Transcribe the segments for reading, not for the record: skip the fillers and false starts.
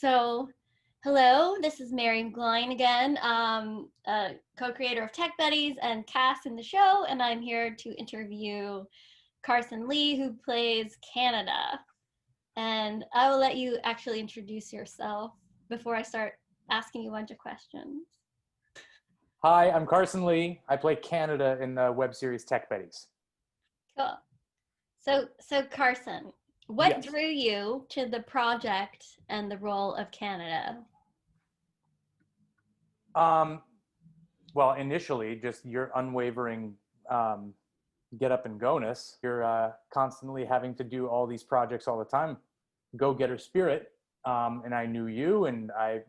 So, hello, this is Mary McGloin again, co-creator of Tech Buddies and cast in the show, and I'm here to interview Carson Lee, who plays Canada. And I will let you actually introduce yourself before I start asking you a bunch of questions. Hi, I'm Carson Lee. I play Canada in the web series Tech Buddies. Cool. So Carson, what Yes. drew you to the project and the role of Canada? Well, initially, just your unwavering get up and go-ness. You're constantly having to do all these projects all the time. Go-getter spirit. And I knew you, and I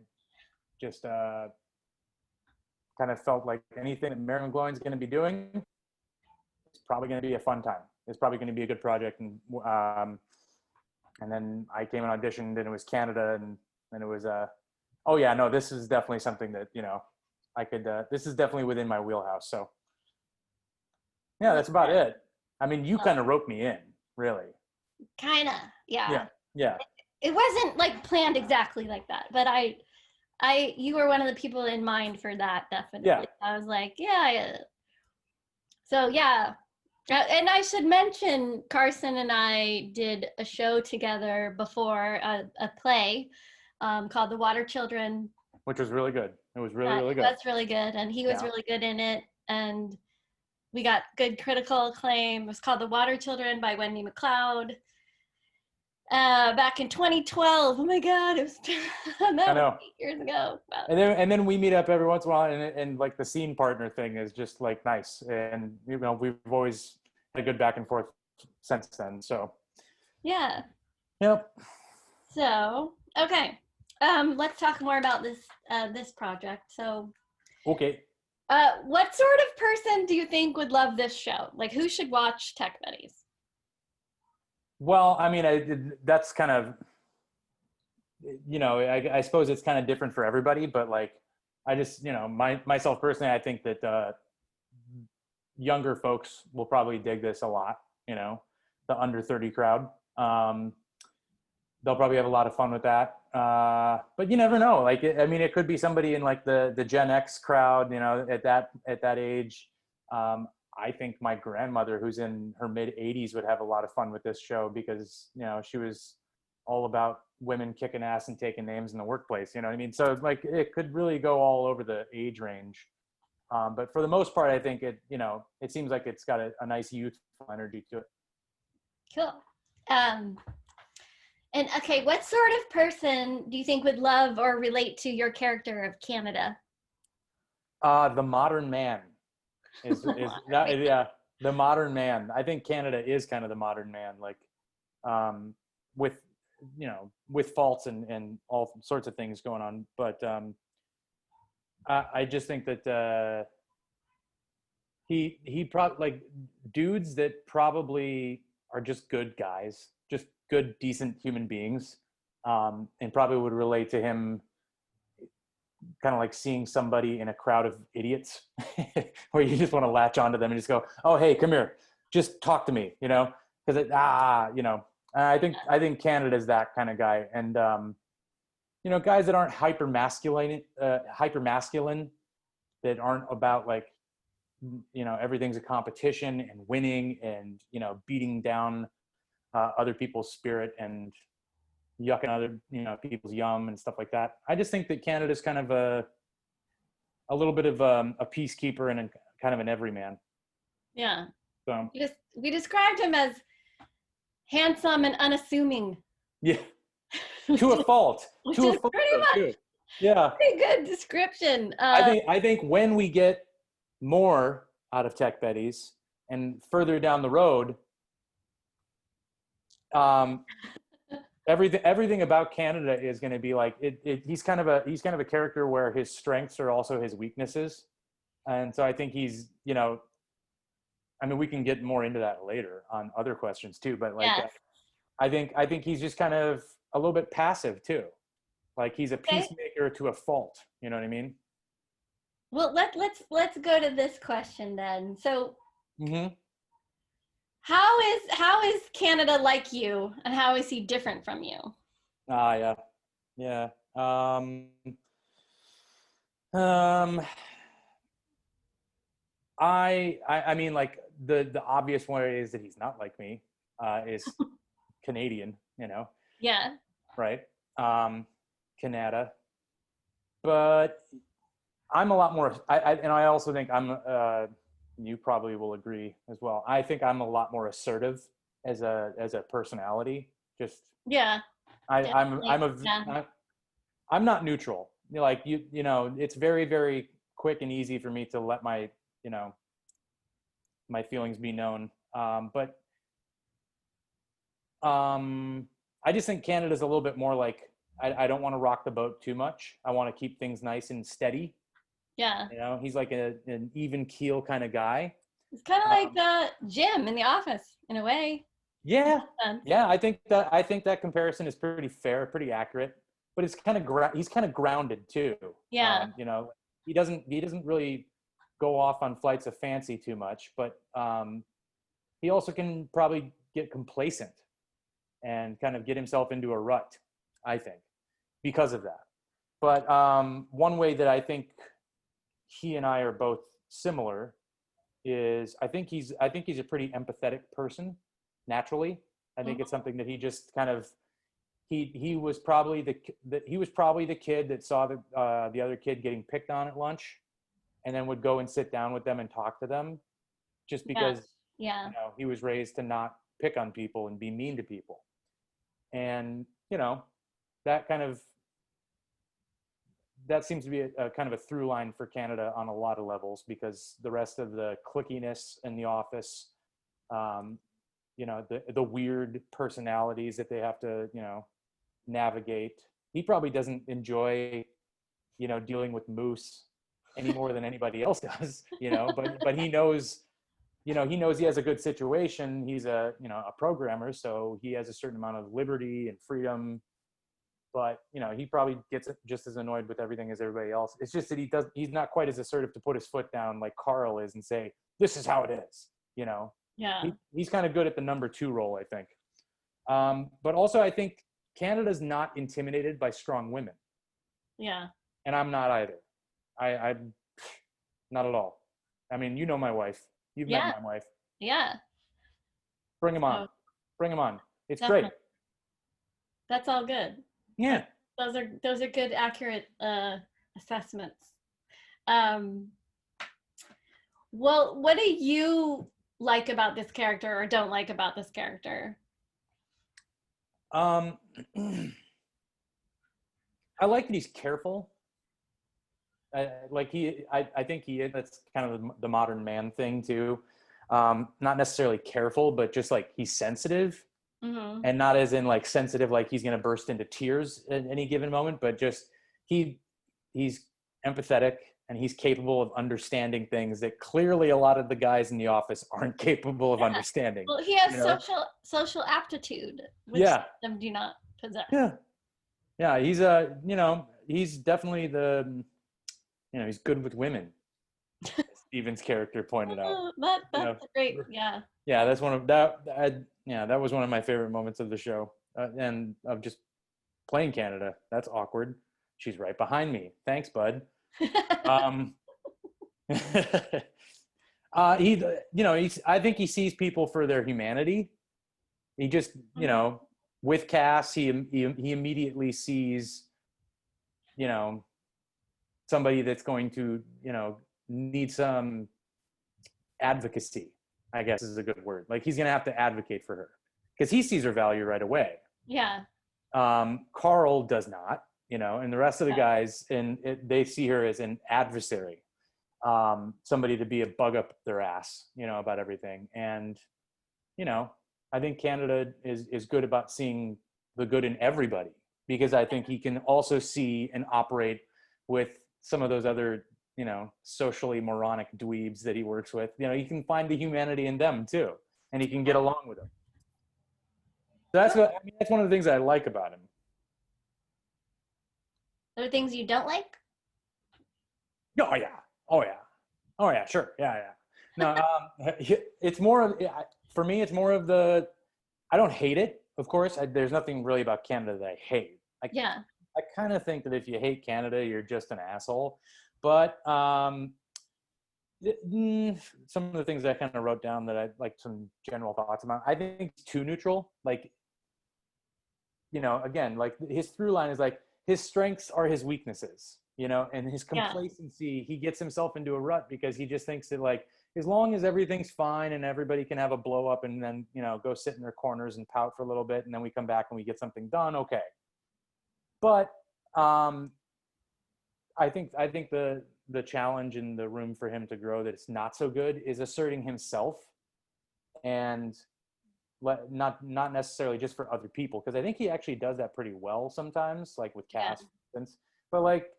just kind of felt like anything that Mary McGloin is going to be doing, it's probably going to be a fun time. It's probably going to be a good project. And then I came and auditioned, and it was Canada, and it was oh yeah, no, this is definitely something that, I could, this is definitely within my wheelhouse. So yeah, that's about it. I mean, you kind of roped me in, really. Kinda, yeah. Yeah. It wasn't like planned exactly like that, but you were one of the people in mind for that, definitely. Yeah. I was like, yeah. So yeah. And I should mention, Carson and I did a show together before, a play called The Water Children. Which was really good. It was really good. That's really good. And he was really good in it. And we got good critical acclaim. It was called The Water Children by Wendy McLeod. Back in 2012. Oh my God, it was that was 8 years ago. Wow. And then we meet up every once in a while, and like the scene partner thing is just like nice, and we've always had a good back and forth since then. So yeah. Yep. So okay, let's talk more about this project. So okay. What sort of person do you think would love this show? Like, who should watch Tech Buddies? Well, I mean, that's kind of, I suppose it's kind of different for everybody, but like, I just, myself personally, I think that younger folks will probably dig this a lot, the under 30 crowd. They'll probably have a lot of fun with that. But you never know. Like, it could be somebody in like the Gen X crowd, at that age. I think my grandmother, who's in her mid 80s, would have a lot of fun with this show because, she was all about women kicking ass and taking names in the workplace. You know what I mean? So like, it could really go all over the age range. But for the most part, I think it seems like it's got a nice youthful energy to it. Cool. And okay, what sort of person do you think would love or relate to your character of Canada? The modern man. The modern man. I think Canada is kind of the modern man, like with faults and all sorts of things going on, but I just think that he probably, like, dudes that probably are just good guys, just good decent human beings, and probably would relate to him, kind of like seeing somebody in a crowd of idiots where you just want to latch onto them and just go, oh, hey, come here, just talk to me, because I think Canada is that kind of guy. And guys that aren't hyper masculine, that aren't about like, everything's a competition and winning and beating down other people's spirit and yucking other people's yum and stuff like that. I just think that Canada's kind of a little bit of a peacekeeper and kind of an everyman. Yeah. So we described him as handsome and unassuming. Yeah. To a fault. To a fault. Pretty much. Too. Yeah. Pretty good description. I think when we get more out of Tech Buddies and further down the road, everything about Canada is going to be like he's kind of a character where his strengths are also his weaknesses, and so I think he's we can get more into that later on other questions too, but like yes. I think he's just kind of a little bit passive too, like he's a peacemaker to a fault. You know what I mean? Well, let's go to this question then. So. Mm-hmm. How is Canada like you, and how is he different from you? Yeah. Um, um, I mean, like the obvious one is that he's not like me. Is Canadian, Yeah. right? Canada, but I'm a lot more. And I also think I'm. You probably will agree as well. I think I'm a lot more assertive as a personality. Just Yeah. I'm Definitely. a Yeah. I'm not neutral. Like it's very very quick and easy for me to let you know my feelings be known. But I just think Canada's a little bit more like I don't want to rock the boat too much. I want to keep things nice and steady. Yeah. He's like an even keel kind of guy. It's kind of Um, like Jim in The Office in a way. In yeah, that sense. yeah. I think that comparison is pretty fair, pretty accurate. But it's kind of he's kind of grounded too. Yeah. He doesn't really go off on flights of fancy too much, but he also can probably get complacent and kind of get himself into a rut, I think, because of that. But one way that I think he and I are both similar is I think he's a pretty empathetic person naturally. I think it's Mhm. something that he just kind of he was probably the kid that saw the other kid getting picked on at lunch, and then would go and sit down with them and talk to them, just Yeah. because Yeah. he was raised to not pick on people and be mean to people. And that kind of that seems to be a kind of a through line for Canada on a lot of levels, because the rest of the clickiness in the office, um, the weird personalities that they have to navigate. He probably doesn't enjoy dealing with Moose any more than anybody else does. But he knows he has a good situation. He's a programmer, so he has a certain amount of liberty and freedom. But he probably gets just as annoyed with everything as everybody else. It's just that he's not quite as assertive to put his foot down like Carl is and say, this is how it is. Yeah. He's kind of good at the number two role, I think. But also I think Canada's not intimidated by strong women, Yeah. and I'm not either. I'm not at all. I mean, my wife. You've met Yeah. my wife. Yeah. Bring him on. So Bring him on. It's great. definitely, that's all good. That, Yeah. those are good, accurate assessments. Um, well, what do you like about this character or don't like about this character? Um, I like that he's careful. I think that's kind of the modern man thing too. Not necessarily careful, but just like he's sensitive, Mm-hmm. and not as in like sensitive like he's going to burst into tears at any given moment, but just he he's empathetic, and he's capable of understanding things that clearly a lot of the guys in the office aren't capable of Yeah. understanding. Well, he has You know? social aptitude, which Yeah, some do not possess. yeah, yeah. He's definitely he's good with women. As Steven's character pointed out. Oh, You know, that's great. Yeah. yeah, that's one of that. Yeah, that was one of my favorite moments of the show, and of just playing Canada. That's awkward. She's right behind me. Thanks, bud. Um, I think he sees people for their humanity. He just, Mhm. with Cass, he immediately sees, you know, somebody that's going to, need some advocacy, I guess is a good word. Like he's going to have to advocate for her because he sees her value right away. Yeah. Carl does not, and the rest of the Yeah. guys, they see her as an adversary, somebody to be a bug up their ass, about everything. And, I think Canada is good about seeing the good in everybody, because I think he can also see and operate with some of those other, socially moronic dweebs that he works with. He can find the humanity in them too, and he can get along with them. So that's one of the things I like about him. There are things you don't like? Oh yeah, oh yeah, oh yeah, sure, yeah, yeah. No, it's more of, for me. It's more of the, I don't hate it, of course. There's nothing really about Canada that I hate. Yeah. I kind of think that if you hate Canada, you're just an asshole. But some of the things I kind of wrote down that I like some general thoughts about. I think it's too neutral. Like, again, like his through line is like his strengths are his weaknesses, and his Yeah. complacency, he gets himself into a rut because he just thinks that like as long as everything's fine and everybody can have a blow up and then, go sit in their corners and pout for a little bit and then we come back and we get something done, okay. But I think the challenge in the room for him to grow that it's not so good is asserting himself and not necessarily just for other people, because I think he actually does that pretty well sometimes, like with Cass, for instance. But like,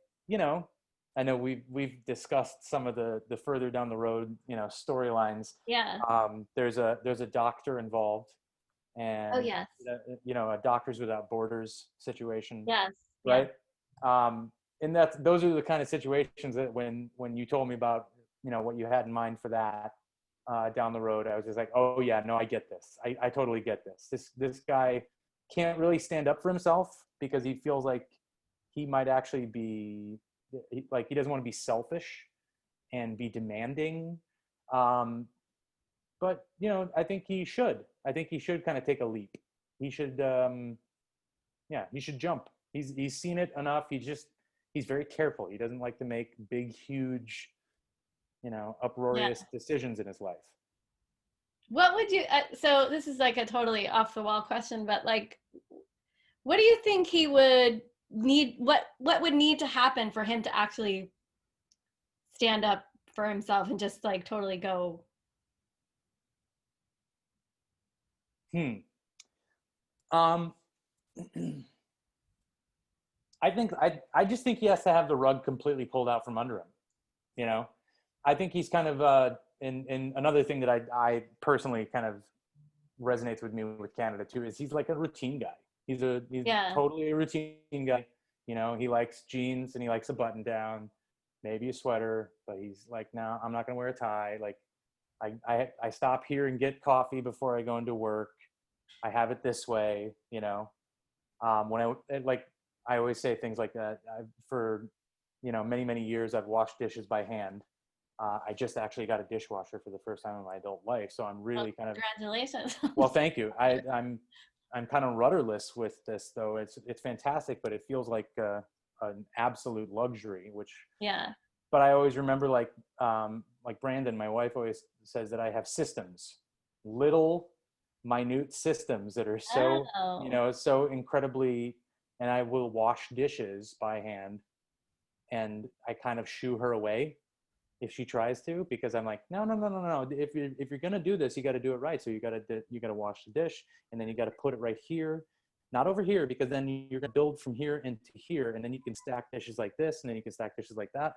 I know we've discussed some of the further down the road, storylines. Yeah. There's a doctor involved, Oh, and yes. a Doctors Without Borders situation, Yes. right? And those are the kind of situations that when you told me about what you had in mind for that down the road, I was just like, oh yeah, no, I get this. I totally get this. This guy can't really stand up for himself because he feels like he might actually be like, he doesn't want to be selfish and be demanding. But I think he should. I think he should kind of take a leap. He should, he should jump. He's seen it enough. He's very careful. He doesn't like to make big, huge, uproarious decisions in his life. What would you, so this is like a totally off the wall question, but like, what do you think he would need, what would need to happen for him to actually stand up for himself and just like totally go? Um, I just think he has to have the rug completely pulled out from under him. I think he's kind of and another thing that I personally kind of resonates with me with Canada too is he's like a routine guy. He's totally a routine guy. He likes jeans and he likes a button down, maybe a sweater, but he's like, no, I'm not gonna wear a tie. Like I stop here and get coffee before I go into work. I have it this way, when I always say things like that. For many years I've washed dishes by hand. I just actually got a dishwasher for the first time in my adult life, so I'm really kind of. Congratulations. Well, thank you. I'm kind of rudderless with this, though. It's fantastic, but it feels like an absolute luxury. Yeah. But I always remember, like Brandon, my wife, always says that I have systems, little, minute systems that are so so incredibly. And I will wash dishes by hand, and I kind of shoo her away if she tries to, because I'm like, no. If you're gonna do this, you got to do it right. So you got to wash the dish, and then you got to put it right here, not over here, because then you're gonna build from here into here, and then you can stack dishes like this, and then you can stack dishes like that,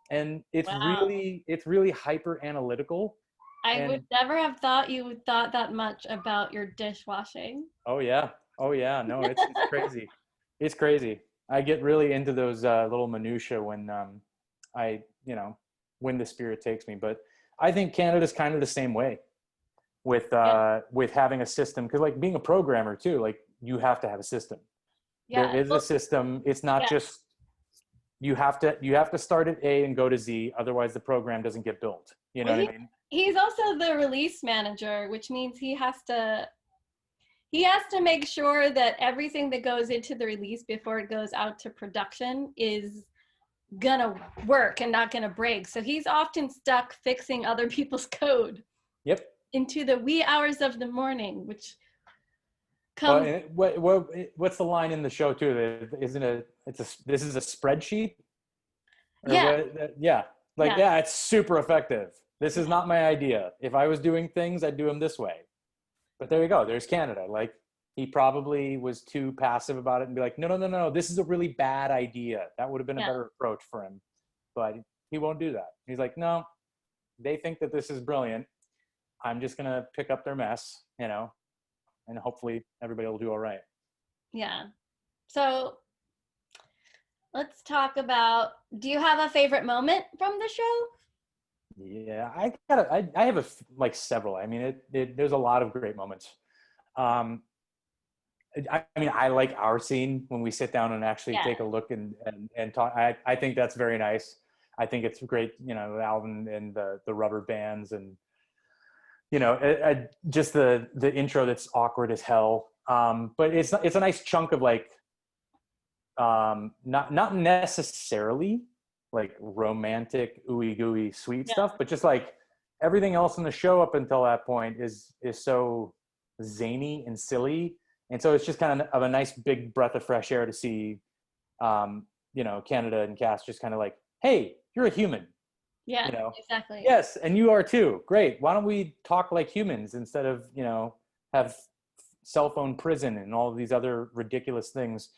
and it's really hyper analytical. I would never have thought you would thought that much about your dishwashing. Oh yeah, no, it's crazy. It's crazy. I get really into those little minutia when when the spirit takes me. But I think Canada's kind of the same way with having a system, because like being a programmer too, like you have to have a system. There is a system. It's not just you have to start at A and go to Z, otherwise the program doesn't get built. You know what I mean? He's also the release manager, which means he has to make sure that everything that goes into the release before it goes out to production is gonna work and not gonna break. So he's often stuck fixing other people's code. Yep. Into the wee hours of the morning, which comes. What's the line in the show too? This is a spreadsheet. It's super effective. This is not my idea. If I was doing things, I'd do them this way. But there you go. There's Canada. Like, he probably was too passive about it and be like, no, this is a really bad idea. That would have been a better approach for him. But he won't do that. He's like, no, they think that this is brilliant. I'm just going to pick up their mess, and hopefully everybody will do all right. Yeah. So let's talk about, do you have a favorite moment from the show? Yeah, I have several. I mean, there's a lot of great moments. I mean, I like our scene when we sit down and actually Yeah. take a look and talk. I think that's very nice. I think it's great, Alvin and the rubber bands and, just the intro that's awkward as hell. But it's a nice chunk of like, not necessarily like romantic, ooey gooey sweet Yeah. stuff, but just like everything else in the show up until that point is so zany and silly. And so it's just kind of a nice big breath of fresh air to see, Canada and Cass just kind of like, hey, you're a human, Yeah, exactly. yes, and you are too. Great. Why don't we talk like humans instead of, have cell phone prison and all of these other ridiculous things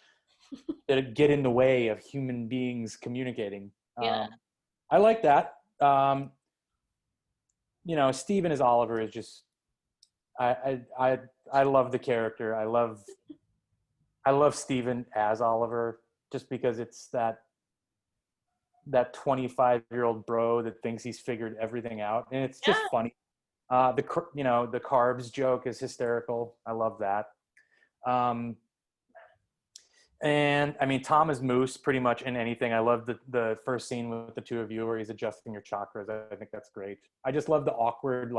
that get in the way of human beings communicating. Yeah. I like that. Steven as Oliver is just, I love the character. I love Steven as Oliver just because it's that 25-year-old bro that thinks he's figured everything out, and it's just Yeah. funny. The carbs joke is hysterical. I love that. And I mean, Tom is Moose pretty much in anything. I love the first scene with the two of you where he's adjusting your chakras. I think that's great. I just love the awkward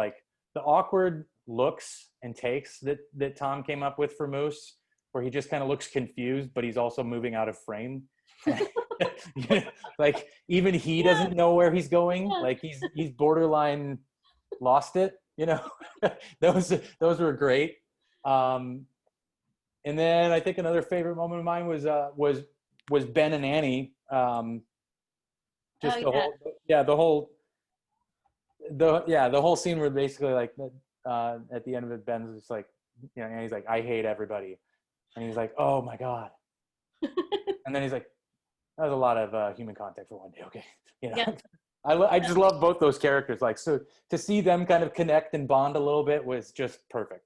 looks and takes that Tom came up with for Moose, where he just kind of looks confused, but he's also moving out of frame. Like even he Yeah. doesn't know where he's going. Yeah. Like he's borderline lost it. Those were great. And then I think another favorite moment of mine was Ben and Annie. Oh, Just the yeah. whole the whole scene where basically like at the end of it, Ben's just like, Annie's like, I hate everybody, and he's like, oh my god, and then he's like, that was a lot of human contact for one day. Okay, Yeah. I just love both those characters. Like, so to see them kind of connect and bond a little bit was just perfect.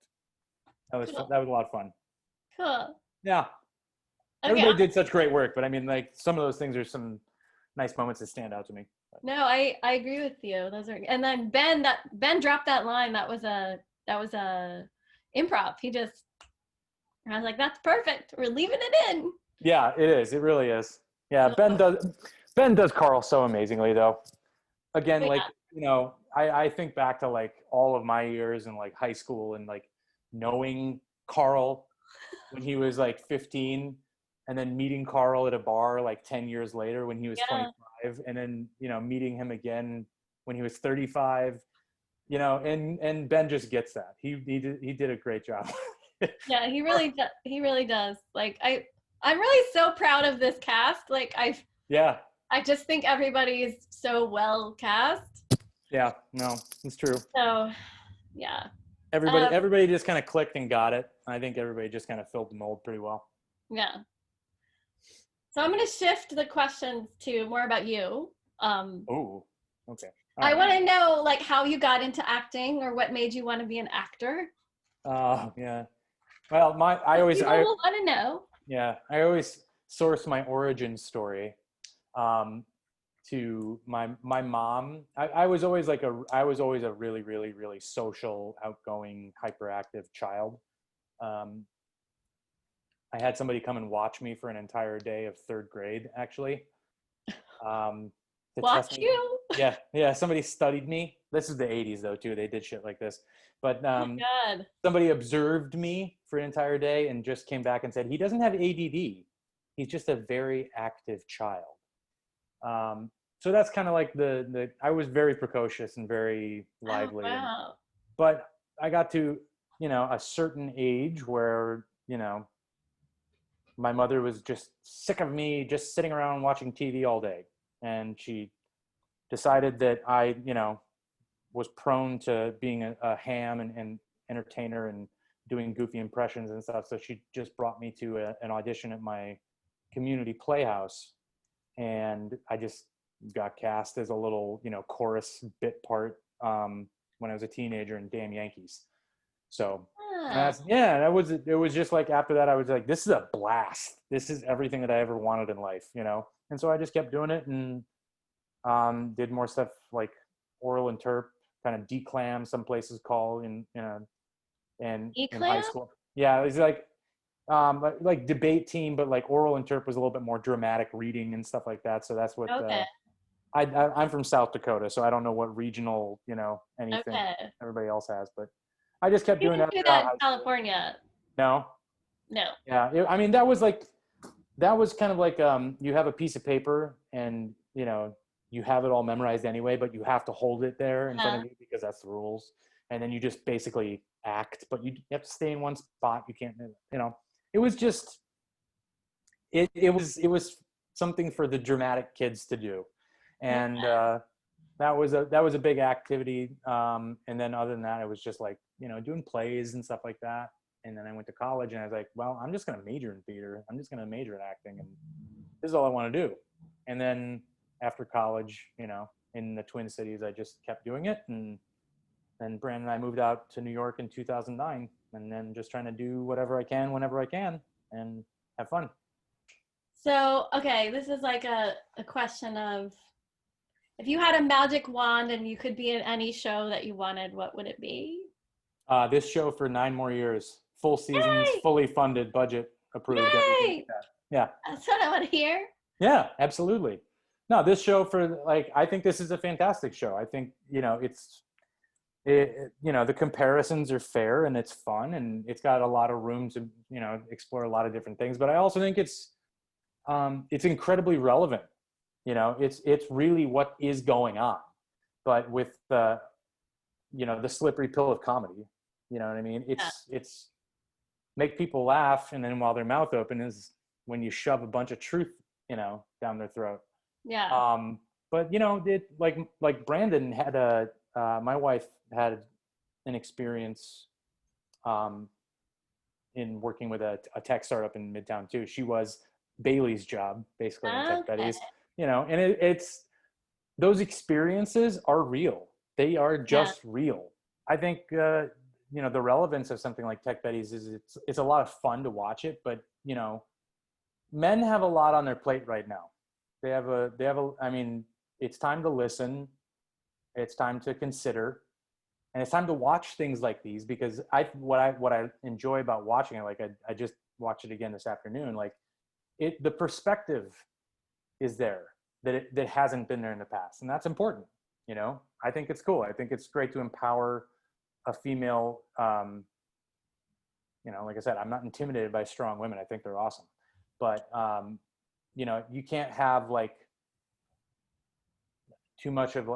Cool. That was a lot of fun. Cool. Yeah. Okay. Everybody did such great work, but I mean, like some of those things are some nice moments that stand out to me. No, I agree with you. Those are, and then Ben dropped that line. That was a improv. I was like, that's perfect. We're leaving it in. Yeah, it is. It really is. Yeah, Ben does Carl so amazingly though. Again, But like, I think back to like all of my years in like high school and like knowing Carl when he was like 15, and then meeting Carl at a bar like 10 years later when he was yeah, 25, and then, meeting him again when he was 35, and Ben just gets that. He did a great job. yeah, he really does. Like I'm really so proud of this cast. Like Yeah. I just think everybody's so well cast. Yeah, no, it's true. So yeah. Everybody, Um, everybody just kind of clicked and got it. I think everybody just kind of filled the mold pretty well. yeah. So I'm gonna shift the questions to more about you. Oh, okay. All I right. want to know like how you got into acting or what made you want to be an actor. Yeah. Well, People will want to know. yeah, I always source my origin story to my mom. I was always a really, really, really social, outgoing, hyperactive child. Um, I had somebody come and watch me for an entire day of third grade, actually, to test Watch me. you. Yeah. Somebody studied me. This is the '80s, though, too. They did shit like this. But Oh my God. somebody observed me for an entire day and just came back and said, he doesn't have ADD. He's just a very active child. So that's kind of like I was very precocious and very Oh lively. wow. But I got to, a certain age where, my mother was just sick of me just sitting around watching TV all day. And she decided that I, was prone to being a ham and entertainer and doing goofy impressions and stuff. So she just brought me to an audition at my community playhouse. And I just got cast as a little, chorus bit part when I was a teenager in Damn Yankees. So Ah, it was just like after that, I was like, this is a blast. This is everything that I ever wanted in life, And so I just kept doing it and did more stuff like oral interp, kind of declam, some places call in high eclam? school. Yeah, it was like like debate team, but like oral interp was a little bit more dramatic reading and stuff like that. So that's what Okay. I'm from South Dakota, so I don't know what regional, anything Okay. everybody else has, but I just kept We doing didn't that do throughout that in high school. California. No, No. yeah, I mean that was kind of like you have a piece of paper and you have it all memorized anyway, but you have to hold it there in front of Uh, you because that's the rules, and then you just basically act, but you have to stay in one spot. You can't, it was just it was something for the dramatic kids to do, and that was a big activity. And then other than that, it was just like doing plays and stuff like that. And then I went to college, and I was like, well, I'm just going to major in theater. I'm just going to major in acting, and this is all I want to do. And then after college, in the Twin Cities, I just kept doing it. And then Brandon and I moved out to New York in 2009, and then just trying to do whatever I can whenever I can and have fun. so, okay, this is like a question of if you had a magic wand and you could be in any show that you wanted, what would it be? This show for 9 more years, full seasons, Yay! fully funded, budget approved, everything like Yay! that. Yeah. That's what I want to hear. Yeah, absolutely. No, this show for like, I think this is a fantastic show. I think, the comparisons are fair and it's fun and it's got a lot of room to, explore a lot of different things. But I also think it's incredibly relevant. It's really what is going on, but with the slippery pill of comedy. You know what I mean? Yeah. It's make people laugh, and then while their mouth open is when you shove a bunch of truth, down their throat. Yeah. But it like Brandon had my wife had an experience in working with a tech startup in Midtown too. She was Bailey's job basically in Tech Okay. Buddies, and it's those experiences are real. They are Yeah. just real. I think the relevance of something like Tech Buddies is it's a lot of fun to watch it, but men have a lot on their plate right now. They have a I mean, it's time to listen, it's time to consider, and it's time to watch things like these because what I enjoy about watching it, like I just watched it again this afternoon, like the perspective is there that hasn't been there in the past, and that's important. I think it's cool. I think it's great to empower a female. Like I said, I'm not intimidated by strong women. I think they're awesome, but you can't have like too much of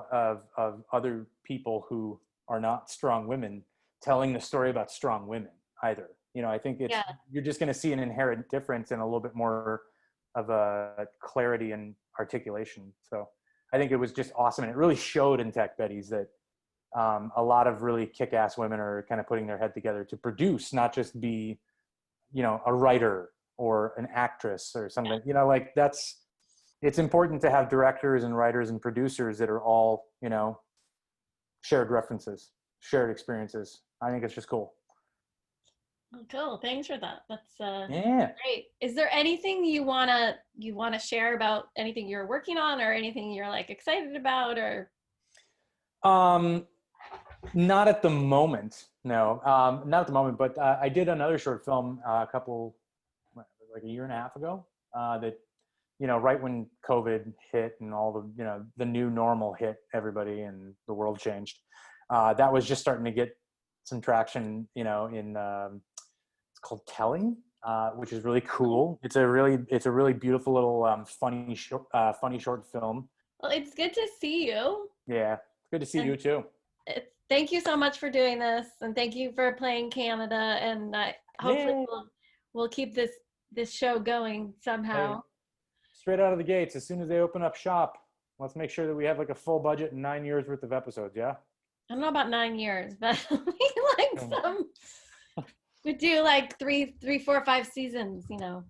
other people who are not strong women telling the story about strong women either. I think Yeah. you're just going to see an inherent difference and a little bit more of a clarity and articulation. So I think it was just awesome. And it really showed in Tech Buddies that a lot of really kick-ass women are kind of putting their head together to produce, not just be, a writer or an actress or something, like it's important to have directors and writers and producers that are all, shared references, shared experiences. I think it's just cool. Oh, cool. Thanks for that. That's Yeah. great. Is there anything you wanna share about anything you're working on or anything you're like excited about or Um, Not at the moment. No, not at the moment. But I did another short film like a year and a half ago. That right when COVID hit and all the new normal hit everybody and the world changed. That was just starting to get some traction. In it's called Telling, which is really cool. It's a really beautiful little funny short film. well, it's good to see you. Yeah, it's good to see And you too. thank you so much for doing this and thank you for playing Canada and hopefully Yeah. we'll keep this show going Hey, somehow. straight out of the gates, as soon as they open up shop, let's make sure that we have like a full budget and 9 years worth of episodes. Yeah. I don't know about 9 years, but like Mm. we do like three, 4, 5 seasons,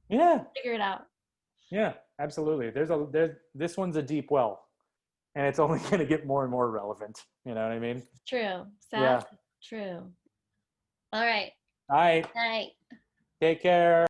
Yeah. figure it out. Yeah. Absolutely. This one's a deep well, and it's only going to get more and more relevant. You know what I mean? True. Yeah. Sad. True. All right. All right. Night. Take care.